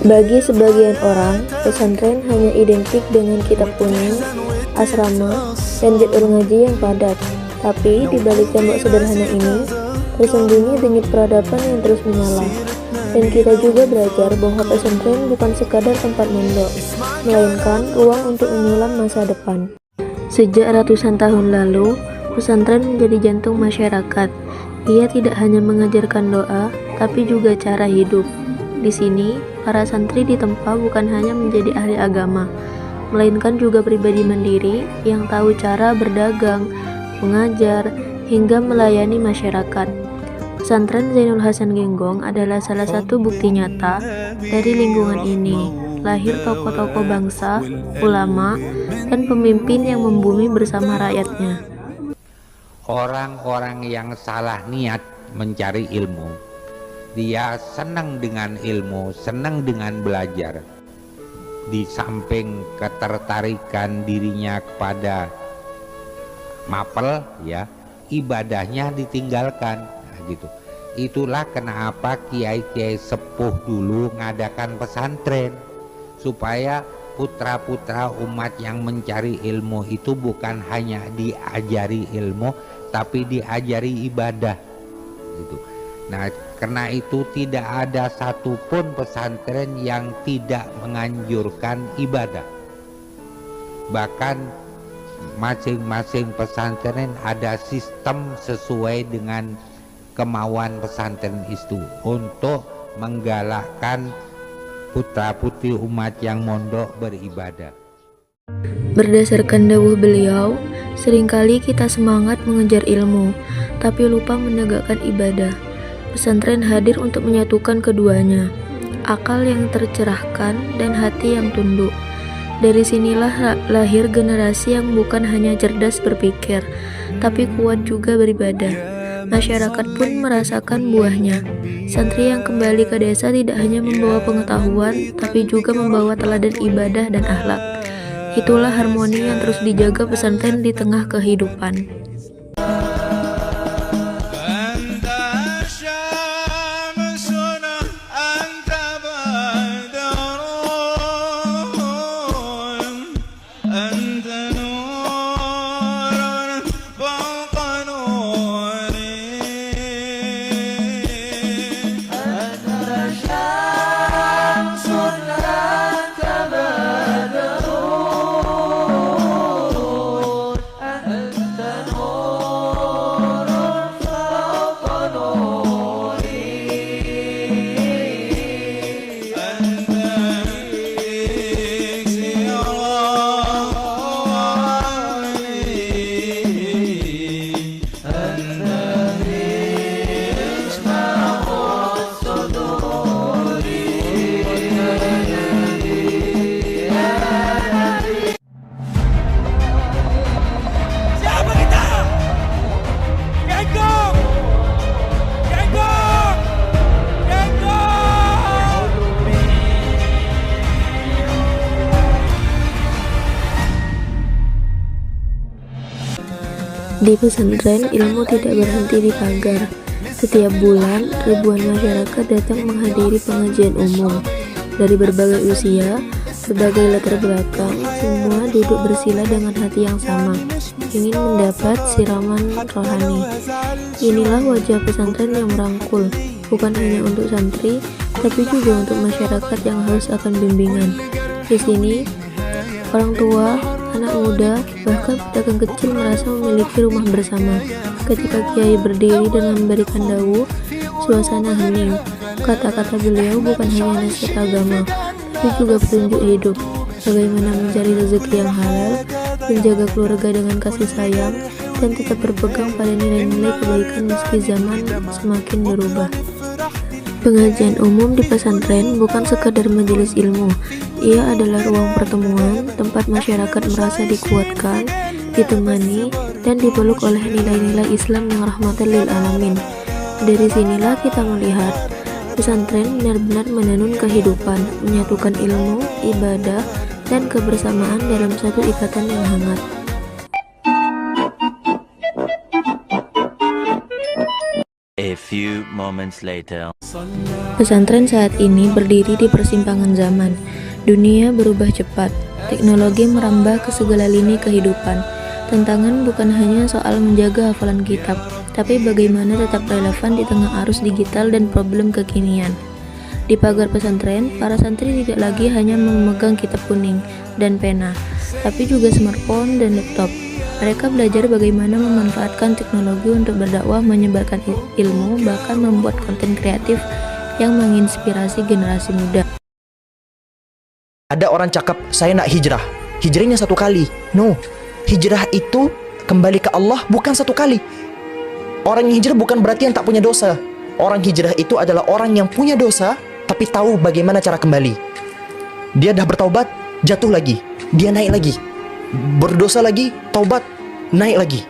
Bagi sebagian orang, pesantren hanya identik dengan kitab kuning, asrama, dan jadwal ngaji yang padat. Tapi di balik tembok sederhana ini, tersembunyi denyut peradaban yang terus menyala. Dan kita juga belajar bahwa pesantren bukan sekadar tempat mondok, melainkan ruang untuk menyulam masa depan. Sejak ratusan tahun lalu, pesantren menjadi jantung masyarakat. Ia tidak hanya mengajarkan doa, tapi juga cara hidup. Di sini, para santri ditempa bukan hanya menjadi ahli agama, melainkan juga pribadi mandiri yang tahu cara berdagang, mengajar, hingga melayani masyarakat. Pesantren Zainul Hasan Genggong adalah salah satu bukti nyata dari lingkungan ini. Lahir tokoh-tokoh bangsa, ulama, dan pemimpin yang membumi bersama rakyatnya. Orang-orang yang salah niat mencari ilmu, dia senang dengan ilmu, senang dengan belajar. Di samping ketertarikan dirinya kepada mapel, ya, ibadahnya ditinggalkan, nah, gitu. Itulah kenapa kiai-kiai sepuh dulu ngadakan pesantren, supaya putra-putra umat yang mencari ilmu itu bukan hanya diajari ilmu, tapi diajari ibadah, gitu. Nah, karena itu tidak ada satupun pesantren yang tidak menganjurkan ibadah. Bahkan masing-masing pesantren ada sistem sesuai dengan kemauan pesantren itu untuk menggalakkan putra-putri umat yang mondok beribadah. Berdasarkan dawuh beliau, seringkali kita semangat mengejar ilmu, tapi lupa menegakkan ibadah. Pesantren hadir untuk menyatukan keduanya, akal yang tercerahkan dan hati yang tunduk. Dari sinilah lahir generasi yang bukan hanya cerdas berpikir, tapi kuat juga beribadah. Masyarakat pun merasakan buahnya. Santri yang kembali ke desa tidak hanya membawa pengetahuan, tapi juga membawa teladan ibadah dan akhlak. Itulah harmoni yang terus dijaga pesantren di tengah kehidupan. Di pesantren, ilmu tidak berhenti di pagar. Setiap bulan, ribuan masyarakat datang menghadiri pengajian umum. Dari berbagai usia, berbagai latar belakang, semua duduk bersila dengan hati yang sama, ingin mendapat siraman rohani. Inilah wajah pesantren yang merangkul, bukan hanya untuk santri, tapi juga untuk masyarakat yang haus akan bimbingan. Di sini, orang tua, anak muda, bahkan pedagang kecil merasa memiliki rumah bersama. Ketika kiai berdiri dan memberikan dawuh, suasana hening. Kata-kata beliau bukan hanya nasihat agama, tapi juga petunjuk hidup. Bagaimana mencari rezeki yang halal, menjaga keluarga dengan kasih sayang, dan tetap berpegang pada nilai-nilai kebaikan meski zaman semakin berubah. Pengajian umum di pesantren bukan sekadar majelis ilmu. Ia adalah ruang pertemuan, tempat masyarakat merasa dikuatkan, ditemani, dan dipeluk oleh nilai-nilai Islam yang rahmatan lil alamin. Dari sinilah kita melihat pesantren benar-benar menenun kehidupan, menyatukan ilmu, ibadah, dan kebersamaan dalam satu ikatan yang hangat. A few moments later. Pesantren saat ini berdiri di persimpangan zaman. Dunia berubah cepat, teknologi merambah ke segala lini kehidupan. Tantangan bukan hanya soal menjaga hafalan kitab, tapi bagaimana tetap relevan di tengah arus digital dan problem kekinian. Di pagar pesantren, para santri tidak lagi hanya memegang kitab kuning dan pena, tapi juga smartphone dan laptop. Mereka belajar bagaimana memanfaatkan teknologi untuk berdakwah, menyebarkan ilmu, bahkan membuat konten kreatif yang menginspirasi generasi muda. Ada orang cakap, saya nak hijrah. Hijrahnya satu kali. No, hijrah itu kembali ke Allah bukan satu kali. Orang yang hijrah bukan berarti yang tak punya dosa. Orang hijrah itu adalah orang yang punya dosa, tapi tahu bagaimana cara kembali. Dia dah bertaubat, jatuh lagi. Dia naik lagi. Berdosa lagi, taubat, naik lagi.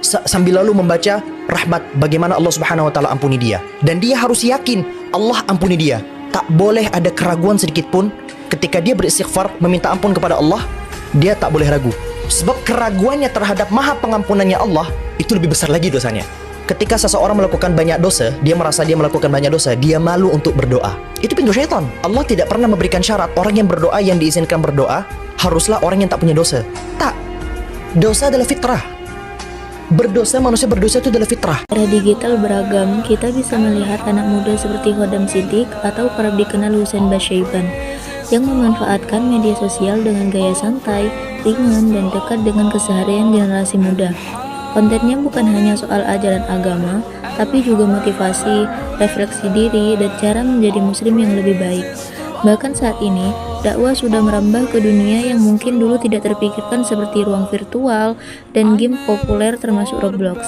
Sambil lalu membaca rahmat, bagaimana Allah Subhanahu wa taala ampuni dia. Dan dia harus yakin Allah ampuni dia. Tak boleh ada keraguan sedikit pun. Ketika dia beristighfar meminta ampun kepada Allah, dia tak boleh ragu. Sebab keraguannya terhadap maha pengampunannya Allah itu lebih besar lagi dosanya. Ketika seseorang melakukan banyak dosa, dia merasa dia melakukan banyak dosa, dia malu untuk berdoa. Itu pintu syaitan. Allah tidak pernah memberikan syarat orang yang berdoa, yang diizinkan berdoa haruslah orang yang tak punya dosa. Tak. Dosa adalah fitrah. Berdosa, manusia berdosa itu adalah fitrah. Era digital beragam, kita bisa melihat anak muda seperti Khodam Siddiq atau kerap dikenal Husain Basyaiban yang memanfaatkan media sosial dengan gaya santai, ringan, dan dekat dengan keseharian generasi muda. Kontennya bukan hanya soal ajaran agama, tapi juga motivasi, refleksi diri, dan cara menjadi muslim yang lebih baik. Bahkan saat ini, dakwah sudah merambah ke dunia yang mungkin dulu tidak terpikirkan seperti ruang virtual dan game populer termasuk Roblox.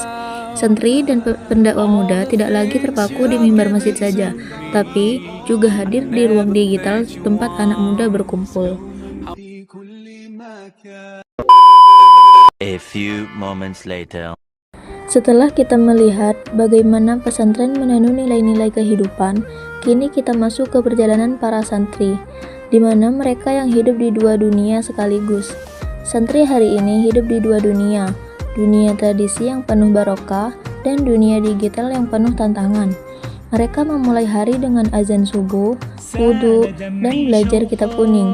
Santri dan pendakwah muda tidak lagi terpaku di mimbar masjid saja, tapi juga hadir di ruang digital tempat anak muda berkumpul. A few moments later. Setelah kita melihat bagaimana pesantren menanam nilai-nilai kehidupan, kini kita masuk ke perjalanan para santri, di mana mereka yang hidup di dua dunia sekaligus. Santri hari ini hidup di dua dunia, dunia tradisi yang penuh barokah dan dunia digital yang penuh tantangan. Mereka memulai hari dengan azan subuh, wudhu, dan belajar kitab kuning.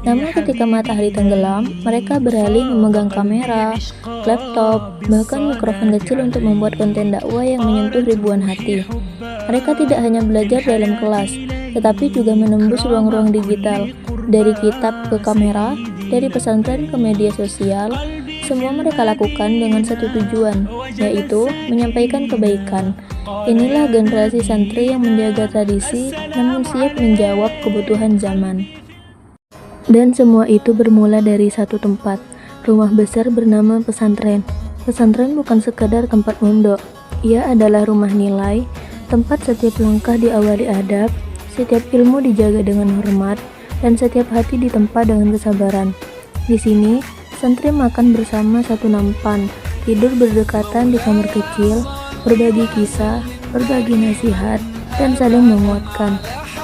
Namun ketika matahari tenggelam, mereka beralih memegang kamera, laptop, bahkan mikrofon kecil untuk membuat konten dakwah yang menyentuh ribuan hati. Mereka tidak hanya belajar dalam kelas, tetapi juga menembus ruang-ruang digital. Dari kitab ke kamera, dari pesantren ke media sosial, semua mereka lakukan dengan satu tujuan, yaitu menyampaikan kebaikan. Inilah generasi santri yang menjaga tradisi, namun siap menjawab kebutuhan zaman. Dan semua itu bermula dari satu tempat, rumah besar bernama pesantren. Pesantren bukan sekadar tempat mondok, ia adalah rumah nilai, tempat setiap langkah diawali adab, setiap ilmu dijaga dengan hormat, dan setiap hati ditempa dengan kesabaran. Di sini, santri makan bersama satu nampan, tidur berdekatan di kamar kecil, berbagi kisah, berbagi nasihat, dan saling menguatkan.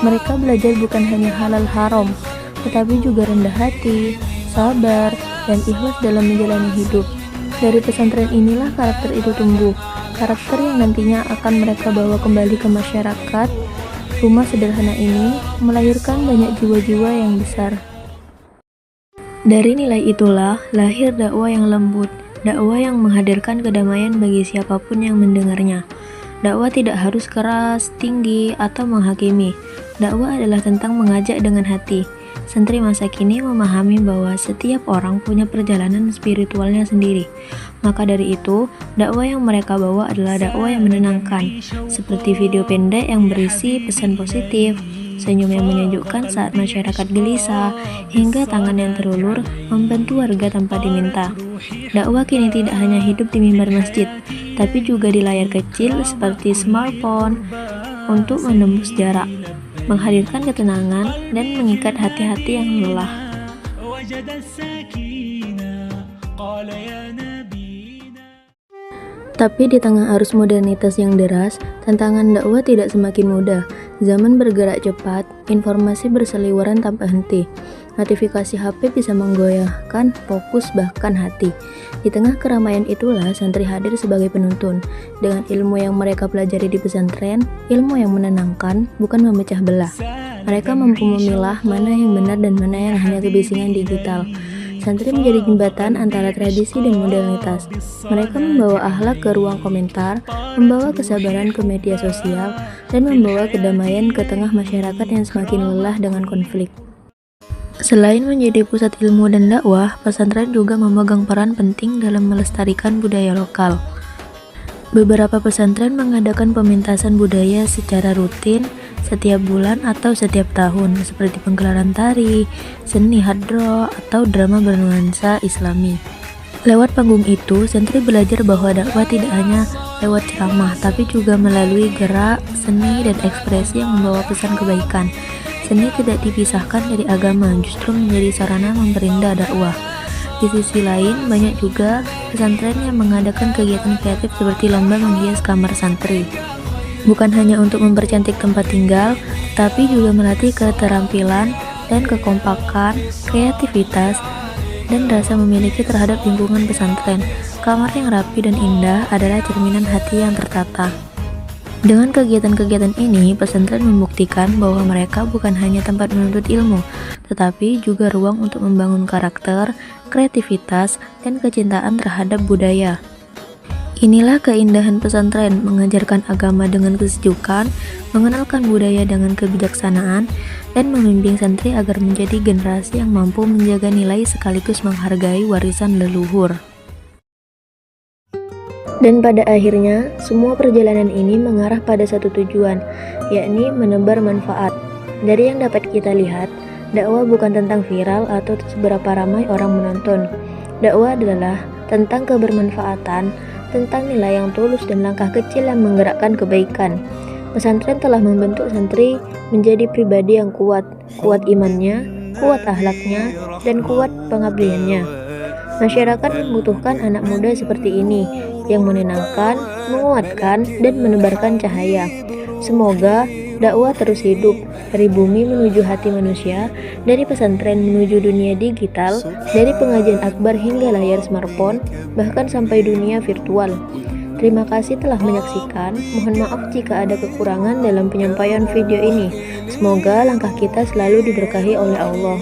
Mereka belajar bukan hanya halal haram, tetapi juga rendah hati, sabar, dan ikhlas dalam menjalani hidup. Dari pesantren inilah karakter itu tumbuh, karakter yang nantinya akan mereka bawa kembali ke masyarakat. Rumah sederhana ini melahirkan banyak jiwa-jiwa yang besar. Dari nilai itulah lahir dakwah yang lembut, dakwah yang menghadirkan kedamaian bagi siapapun yang mendengarnya. Dakwah tidak harus keras, tinggi, atau menghakimi. Dakwah adalah tentang mengajak dengan hati. Santri masa kini memahami bahwa setiap orang punya perjalanan spiritualnya sendiri. Maka dari itu, dakwah yang mereka bawa adalah dakwah yang menenangkan, seperti video pendek yang berisi pesan positif, senyum yang menyejukkan saat masyarakat gelisah, hingga tangan yang terulur membantu warga tanpa diminta. Dakwah kini tidak hanya hidup di mimbar masjid, tapi juga di layar kecil seperti smartphone untuk menembus jarak, menghadirkan ketenangan, dan mengikat hati-hati yang lelah. Tapi di tengah arus modernitas yang deras, tantangan dakwah tidak semakin mudah. Zaman bergerak cepat, informasi berseliweran tanpa henti. Notifikasi HP bisa menggoyahkan fokus bahkan hati. Di tengah keramaian itulah santri hadir sebagai penuntun. Dengan ilmu yang mereka pelajari di pesantren, ilmu yang menenangkan, bukan memecah belah. Mereka mampu memilah mana yang benar dan mana yang hanya kebisingan digital. Santri menjadi jembatan antara tradisi dan modernitas. Mereka membawa akhlak ke ruang komentar, membawa kesabaran ke media sosial, dan membawa kedamaian ke tengah masyarakat yang semakin lelah dengan konflik. Selain menjadi pusat ilmu dan dakwah, pesantren juga memegang peran penting dalam melestarikan budaya lokal. Beberapa pesantren mengadakan pementasan budaya secara rutin setiap bulan atau setiap tahun, seperti penggelaran tari, seni hadroh, atau drama bernuansa Islami. Lewat panggung itu, santri belajar bahwa dakwah tidak hanya lewat ceramah, tapi juga melalui gerak, seni, dan ekspresi yang membawa pesan kebaikan. Seni tidak dipisahkan dari agama, justru menjadi sarana memperindah dakwah. Di sisi lain, banyak juga pesantren yang mengadakan kegiatan kreatif seperti lomba menghias kamar santri. Bukan hanya untuk mempercantik tempat tinggal, tapi juga melatih keterampilan dan kekompakan, kreativitas, dan rasa memiliki terhadap lingkungan pesantren. Kamar yang rapi dan indah adalah cerminan hati yang tertata. Dengan kegiatan-kegiatan ini, pesantren membuktikan bahwa mereka bukan hanya tempat menuntut ilmu, tetapi juga ruang untuk membangun karakter, kreativitas, dan kecintaan terhadap budaya. Inilah keindahan pesantren, mengajarkan agama dengan kesejukan, mengenalkan budaya dengan kebijaksanaan, dan membimbing santri agar menjadi generasi yang mampu menjaga nilai sekaligus menghargai warisan leluhur. Dan pada akhirnya, semua perjalanan ini mengarah pada satu tujuan, yakni menebar manfaat. Dari yang dapat kita lihat, dakwah bukan tentang viral atau seberapa ramai orang menonton. Dakwah adalah tentang kebermanfaatan, tentang nilai yang tulus dan langkah kecil yang menggerakkan kebaikan. Pesantren telah membentuk santri menjadi pribadi yang kuat imannya, kuat akhlaknya, dan kuat pengabdiannya. Masyarakat membutuhkan anak muda seperti ini, yang menenangkan, menguatkan, dan menebarkan cahaya. Semoga dakwah terus hidup, dari bumi menuju hati manusia, dari pesantren menuju dunia digital, dari pengajian akbar hingga layar smartphone, bahkan sampai dunia virtual. Terima kasih telah menyaksikan. Mohon maaf jika ada kekurangan dalam penyampaian video ini. Semoga langkah kita selalu diberkahi oleh Allah.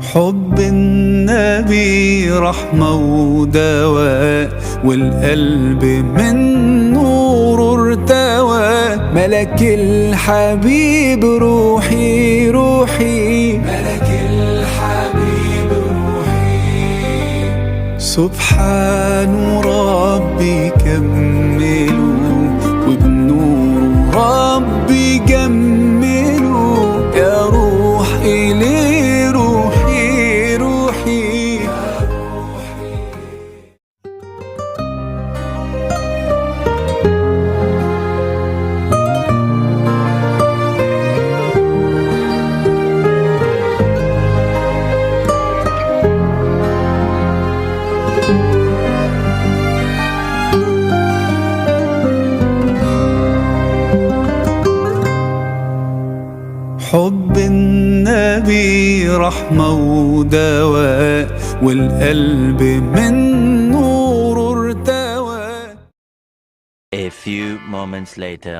حب النبي رحمة ودواء والقلب من نور ارتوى ملك الحبيب روحي روحي ملك الحبيب روحي سبحان ربي كملوا وبنور ربي جملوا يا روحي ليه حب النبي رحمة ودواء والقلب من نور ارتوى. A few moments later.